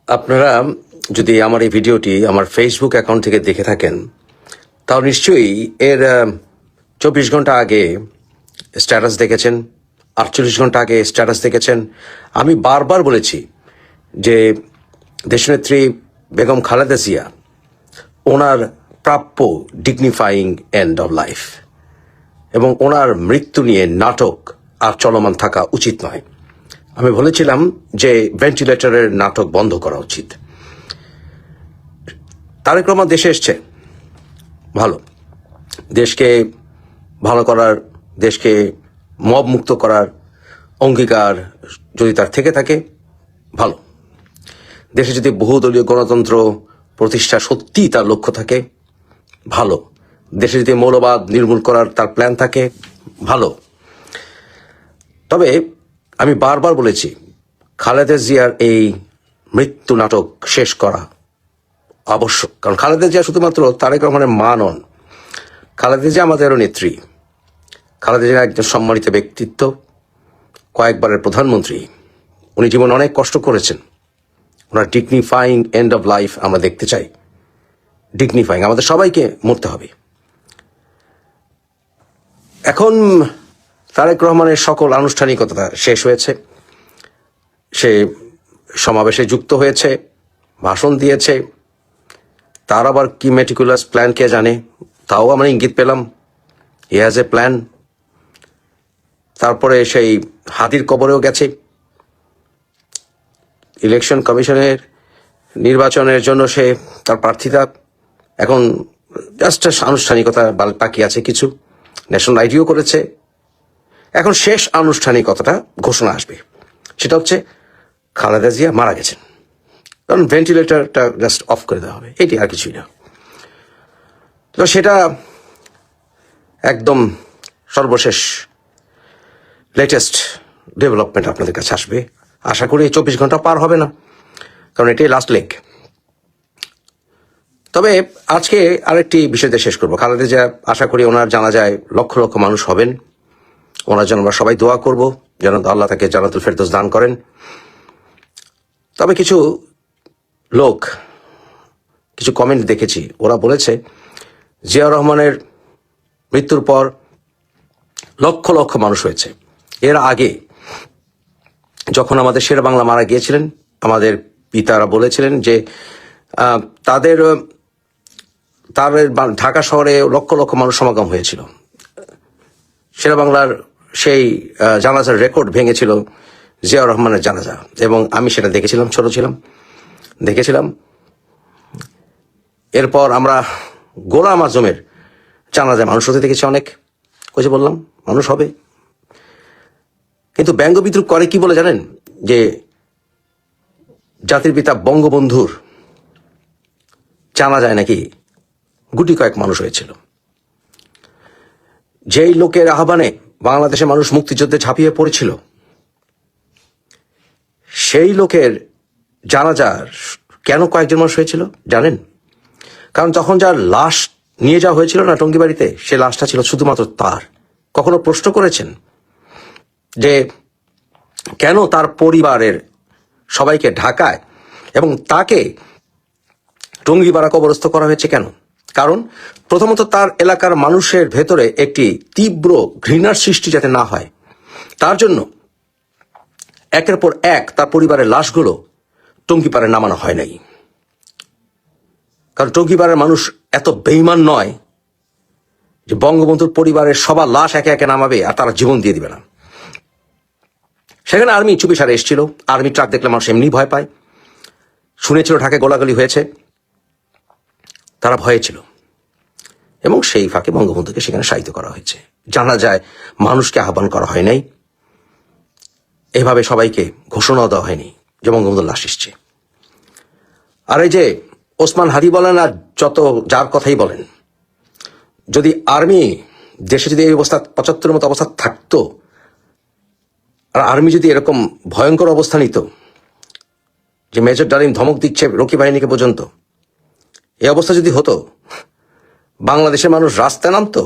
আপনারা যদি আমার এই ভিডিওটি আমার ফেসবুক অ্যাকাউন্ট থেকে দেখে থাকেন তাও নিশ্চয়ই এর 24 ঘন্টা আগে স্ট্যাটাস দেখেছেন, 48 ঘন্টা আগে স্ট্যাটাস দেখেছেন। আমি বারবার বলেছি যে দেশনেত্রী বেগম খালেদা জিয়া ওনার প্রাপ্য ডিগনিফাইং এন্ড অফ লাইফ, এবং ওনার মৃত্যু নিয়ে নাটক আর চলমান থাকা উচিত নয়। আমি বলেছিলাম যে ভেন্টিলেটরের নাটক বন্ধ করা উচিত। তারেক রহমান দেশে এসছে, ভালো, দেশকে ভালো করার, দেশকে মব মুক্ত করার অঙ্গীকার যদি তার থেকে থাকে ভালো। দেশে যদি বহুদলীয় গণতন্ত্র প্রতিষ্ঠা সত্যি তার লক্ষ্য থাকে ভালো। দেশে যদি মৌলবাদ নির্মূল করার তার প্ল্যান থাকে ভালো। তবে আমি বারবার বলেছি খালেদা জিয়ার এই মৃত্যু নাটক শেষ করা আবশ্যক। কারণ খালেদা জিয়া শুধুমাত্র তারেক রহমানের মা নন, খালেদা জিয়া আমাদেরও নেত্রী। খালেদা জিয়া একজন সম্মানিত ব্যক্তিত্ব, কয়েকবারের প্রধানমন্ত্রী। উনি জীবনে অনেক কষ্ট করেছেন। ওনার ডিগনিফাইং এন্ড অফ লাইফ আমরা দেখতে চাই। ডিগনিফাইং, আমাদের সবাইকে মরতে হবে। এখন তারেক রহমানের সকল আনুষ্ঠানিকতা শেষ হয়েছে। সে সমাবেশে যুক্ত হয়েছে, ভাষণ দিয়েছে। তার আবার কি মেটিকুলাস প্ল্যান কে জানে, তাও আমরা ইঙ্গিত পেলাম। He has a plan. তারপরে সেই হাতির কবরেও গেছে। ইলেকশন কমিশনের নির্বাচনের জন্য সে তার প্রার্থিতা, এখন জাস্ট আনুষ্ঠানিকতা বাকি আছে কিছু। ন্যাশনাল আইডিও করেছে। এখন শেষ আনুষ্ঠানিকতাটা ঘোষণা আসবে, সেটা হচ্ছে খালেদা জিয়া মারা গেছেন। কারণ ভেন্টিলেটরটা জাস্ট অফ করে দেওয়া হবে, এটি আর কিছুই না। তো সেটা একদম সর্বশেষ লেটেস্ট ডেভেলপমেন্ট আপনাদের কাছে আসবে। আশা করি 24 ঘন্টা পার হবে না, কারণ এটাই লাস্ট লেগ। তবে আজকে আরেকটি বিষয়তে শেষ করবো। খালেদা জিয়া, আশা করি ওনার জানাজায় লক্ষ লক্ষ মানুষ হবেন। ওনার জন্য আমরা সবাই দোয়া করব যেন আল্লাহ তাকে জান্নাতুল ফেরদৌস দান করেন। তবে কিছু লোক, কিছু কমেন্ট দেখেছি, ওরা বলেছে জিয়া রহমানের মৃত্যুর পর লক্ষ লক্ষ মানুষ হয়েছে। এর আগে যখন আমাদের শেরে বাংলা মারা গিয়েছিলেন, আমাদের পিতারা বলেছিলেন যে তাদের ঢাকা শহরে লক্ষ লক্ষ মানুষ সমাগম হয়েছিল। শেরে বাংলার সেই জানাজার রেকর্ড ভেঙেছিল জিয়া রহমানের জানাজা, এবং আমি সেটা দেখেছিলাম, ছোট ছিলাম, দেখেছিলাম। এরপর আমরা গোলাম আজমের জানাজায় মানুষ হতে দেখেছি অনেক। ওই যে বললাম মানুষ হবে, কিন্তু ব্যঙ্গ বিদ্রুপ করে কি বলে জানেন? যে জাতির পিতা বঙ্গবন্ধুর জানা যায় নাকি গুটি কয়েক মানুষ হয়েছিল। যেই লোকের আহ্বানে বাংলাদেশের মানুষ মুক্তিযুদ্ধে ঝাঁপিয়ে পড়েছিল, সেই লোকের জানাজার কেন কয়েকজন মানুষ হয়েছিল জানেন? কারণ তখন যার লাশ নিয়ে যাওয়া হয়েছিল না টঙ্গিবাড়িতে, সে লাশটা ছিল শুধুমাত্র তার। কখনো প্রশ্ন করেছেন যে কেন তার পরিবারের সবাইকে ঢাকায় এবং তাকে টঙ্গিপাড়া কবরস্থ করা হয়েছে কেন? কারণ প্রথমত তার এলাকার মানুষের ভেতরে একটি তীব্র ঘৃণার সৃষ্টি যাতে না হয়, তার জন্য একের পর এক তার পরিবারের লাশগুলো টঙ্গিপাড়ায় নামানো হয় নাই। কারণ টঙ্গিপাড়ার মানুষ এত বেঈমান নয় যে বঙ্গবন্ধুর পরিবারের সবার লাশ একে একে নামাবে আর তারা জীবন দিয়ে দিবে না। সেখানে আর্মি চুপিসারে এসেছিল। আর্মি ট্রাক দেখলে মানুষ এমনি ভয় পায়। শুনেছিল ঢাকায় গোলাগুলি হয়েছে, তারা ভয়ে ছিল, এবং সেই ফাঁকে বঙ্গবন্ধুকে সেখানে শায়িত করা হয়েছে। জানা যায় মানুষকে আহ্বান করা হয় নাই, এভাবে সবাইকে ঘোষণাও দেওয়া হয়নি যে বঙ্গবন্ধুর লাশ এসছে। আর এই যে ওসমান হাদি বলেন আর যত যার কথাই বলেন, যদি আর্মি দেশে যদি এই অবস্থা 75-এর মতো অবস্থা থাকতো, আর আর্মি যদি এরকম ভয়ঙ্কর অবস্থা নিত যে মেজর ডালিম ধমক দিচ্ছে রকি বাহিনীকে পর্যন্ত, এই অবস্থা যদি হতো, বাংলাদেশের মানুষ রাস্তায় নামতো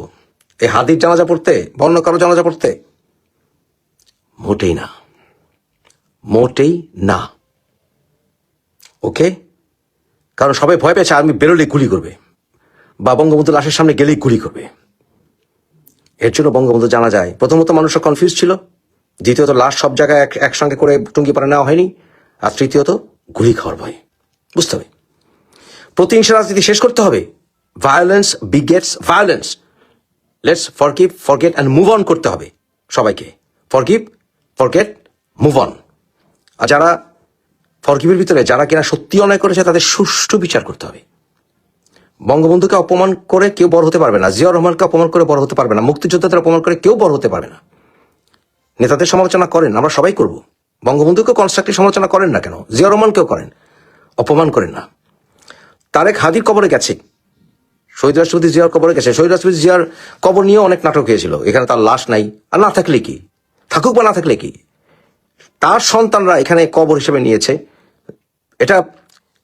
এই হাদির জানাজা পড়তে, বন্য কারো জানাজা পড়তে? মোটেই না, মোটেই না। ওকে, কারণ সবাই ভয় পেয়েছে আর্মি বেরোলেই গুলি করবে বা বঙ্গবন্ধু লাশের সামনে গেলেই গুলি করবে। এর জন্য বঙ্গবন্ধু জানা যায় প্রথমত মানুষরা কনফিউজ ছিল, দ্বিতীয়ত লাশ সব জায়গায় একসঙ্গে করে টুঙ্গিপাড়া নেওয়া হয়নি, আর তৃতীয়ত গুলি খাওয়ার ভয়। বুঝতে হবে প্রতিহিংসা রাজনীতি শেষ করতে হবে। Violence begets violence. Let's forgive forget and move on করতে হবে সবাইকে। Forgive forget move on. আর যারা ফরগিভের ভিতরে যারা কিনা সত্যি অন্যায় করেছে তাদের সুষ্ঠু বিচার করতে হবে। বঙ্গবন্ধুকে অপমান করে কেউ বড় হতে পারবে না, জিয়াউর রহমানকে অপমান করে বড় হতে পারবে না, মুক্তিযোদ্ধাদের অপমান করে কেউ বড় হতে পারবে না। নেতাদের সমালোচনা করেন, আমরা সবাই করব, বঙ্গবন্ধুকেও কনস্ট্রাকটিভ সমালোচনা করেন না কেন, জিয়াউর রহমানকেও করেন, অপমান করেন না। তারেক হাদির কবরে গেছে, শহীদ রাষ্ট্রপতি জিয়ার কবরে গেছে। শহীদ রাষ্ট্রপতি জিয়ার কবর নিয়ে অনেক নাটক হয়েছিল, এখানে তার লাশ নাই, আর না থাকলে কি, থাকুক বা না থাকলে কি, তার সন্তানরা এখানে কবর হিসেবে নিয়েছে, এটা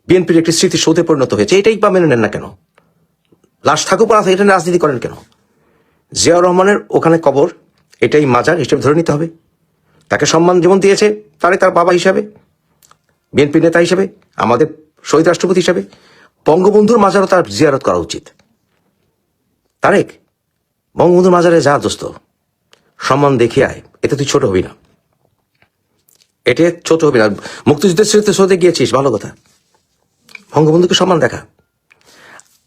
বিএনপির একটি স্মৃতিসৌধে পরিণত হয়েছে। এটাই বা মেনে নেন না কেন? লাশ থাকুক বা না থাকুক, এটা রাজনীতি করেন কেন? জিয়াউর রহমানের ওখানে কবর, এটাই মাজার হিসেবে ধরে নিতে হবে। তাকে সম্মান যেমন দিয়েছে তার বাবা হিসাবে, বিএনপি নেতা হিসেবে, আমাদের শহীদ রাষ্ট্রপতি হিসাবে, বঙ্গবন্ধুর মাজারও তার জিয়ারত করা উচিত। তারেক, বঙ্গবন্ধুর মাজারে যা দোস্ত, সম্মান দেখে আয়, এতে তুই ছোট হবি না, এটা ছোট হবি না। মুক্তিযুদ্ধের স্মৃতিসৌধে গিয়েছিস, ভালো কথা, বঙ্গবন্ধুকে সম্মান দেখা।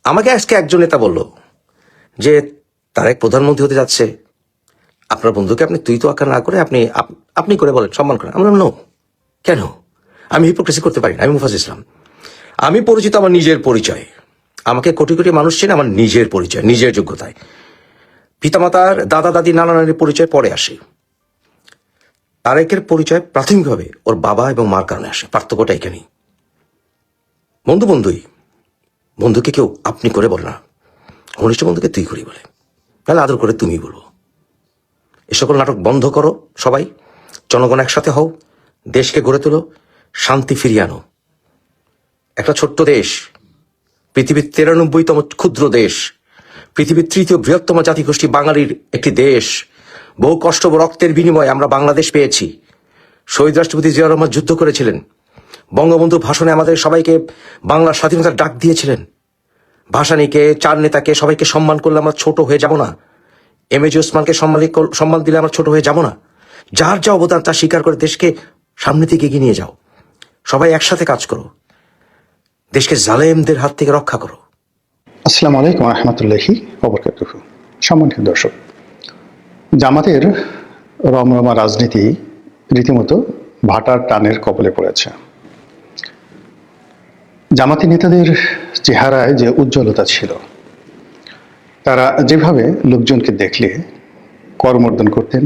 আমাকে আজকে একজন নেতা বলল যে তারেক প্রধানমন্ত্রী হতে যাচ্ছে, আপনার বন্ধুকে আপনি তুই তো আঁকা না করে আপনি করে বলেন, সম্মান করেন। আমরা নো, কেন? আমি হিপোক্রেসি করতে পারি না, আমি মুফাজ্জল ইসলাম। আমি পরিচিত আমার নিজের পরিচয়, আমাকে কোটি কোটি মানুষ চেনে আমার নিজের পরিচয়, নিজের যোগ্যতায়। পিতামাতার দাদা দাদি নানা নানির পরিচয় পরে আসে, তারেকের পরিচয় প্রাথমিকভাবে ওর বাবা এবং মার কারণে আসে। পার্থক্যটা এখানেই। বন্ধুই, বন্ধুকে কেউ আপনি করে বলে না, ঘনিষ্ঠ বন্ধুকে তুই করি বলে, তাহলে আদর করে তুমি বলবো। এ সকল নাটক বন্ধ করো সবাই, জনগণ একসাথে হও, দেশকে গড়ে তোলো, শান্তি ফিরিয়ে আনো। একটা ছোট্ট দেশ, পৃথিবীর 93তম ক্ষুদ্র দেশ, পৃথিবীর 3য় বৃহত্তম জাতিগোষ্ঠী বাঙালির একটি দেশ। বহু কষ্ট ও রক্তের বিনিময়ে আমরা বাংলাদেশ পেয়েছি। শহীদ রাষ্ট্রপতি জিয়াউর রহমান যুদ্ধ করেছিলেন, বঙ্গবন্ধুর ভাষণে আমাদের সবাইকে বাংলার স্বাধীনতার ডাক দিয়েছিলেন। ভাসানীকে, চার নেতাকে, সবাইকে সম্মান করলে আমরা ছোট হয়ে যাব না। এমএজি ওসমানকে সম্মান দিলে আমরা ছোট হয়ে যাব না। যার যা অবদান তা স্বীকার করে দেশকে সামনে থেকে এগিয়ে নিয়ে যাও। সবাই একসাথে কাজ করো, দেশকে জালেমদের হাত থেকে রক্ষা করো। আসসালামু আলাইকুম রহমতুল্লাহি ওয়া বারাকাতুহু। সম্মানিত দর্শক, জামাতের রমরমা রাজনীতি রীতিমতো ভাটার টানের কবলে পড়েছে। জামাতি নেতাদের চেহারায় যে উজ্জ্বলতা ছিল, তারা যেভাবে লোকজনকে দেখলে করমর্দন করতেন,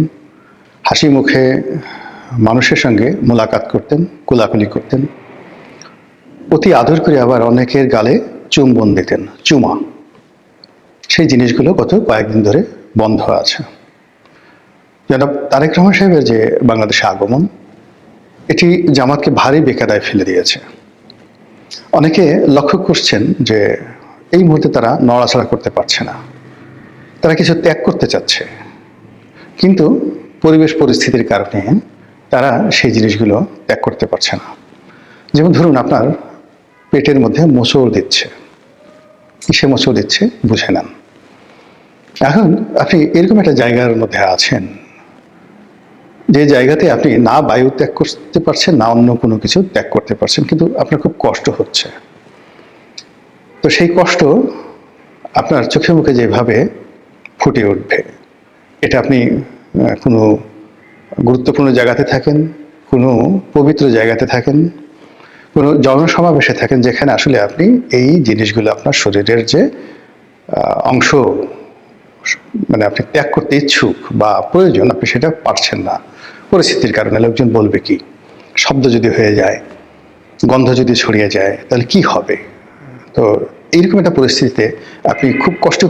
হাসি মুখে মানুষের সঙ্গে মোলাকাত করতেন, কোলাকুলি করতেন, অতি আদর করে আবার অনেকের গালে চুম্বন দিতেন, চুমা, সেই জিনিসগুলো গত কয়েকদিন ধরে বন্ধ আছে। জনাব তারেক রহমান সাহেবের যে বাংলাদেশে আগমন, এটি জামাতকে ভারী বেকারায় ফেলে দিয়েছে। অনেকে লক্ষ্য করছেন যে এই মুহূর্তে তারা নড়াচড়া করতে পারছে না, তারা কিছু ত্যাগ করতে চাচ্ছে, কিন্তু পরিবেশ পরিস্থিতির কারণে তারা সেই জিনিসগুলো ত্যাগ করতে পারছে না। যেমন ধরুন, আপনার পেটের মধ্যে মোচড় দিচ্ছে, কিসে মোচড় দিচ্ছে বুঝে নেন। এখন আপনি এরকম একটা জায়গার মধ্যে আছেন, যে জায়গাতে আপনি না বায়ু ত্যাগ করতে পারছেন, না অন্য কোনো কিছু ত্যাগ করতে পারছেন, কিন্তু আপনার খুব কষ্ট হচ্ছে। তো সেই কষ্ট আপনার চোখে মুখে যেভাবে ফুটে উঠবে, এটা আপনি কোনো গুরুত্বপূর্ণ জায়গাতে থাকেন, কোনো পবিত্র জায়গাতে থাকেন, কোনো জনসমাবেশে থাকেন, যেখানে আসলে আপনি এই জিনিসগুলো আপনার শরীরের যে অংশ, মানে আপনি ত্যাগ করতে ইচ্ছুক বা প্রয়োজন, আপনি সেটা পারছেন না পরিস্থিতির কারণে। লোকজন বলবে কি, শব্দ যদি হয়ে যায়, গন্ধ যদি ছড়িয়ে যায়, তাহলে কি হবে? তো এইরকম একটা পরিস্থিতিতে আপনি খুব কষ্ট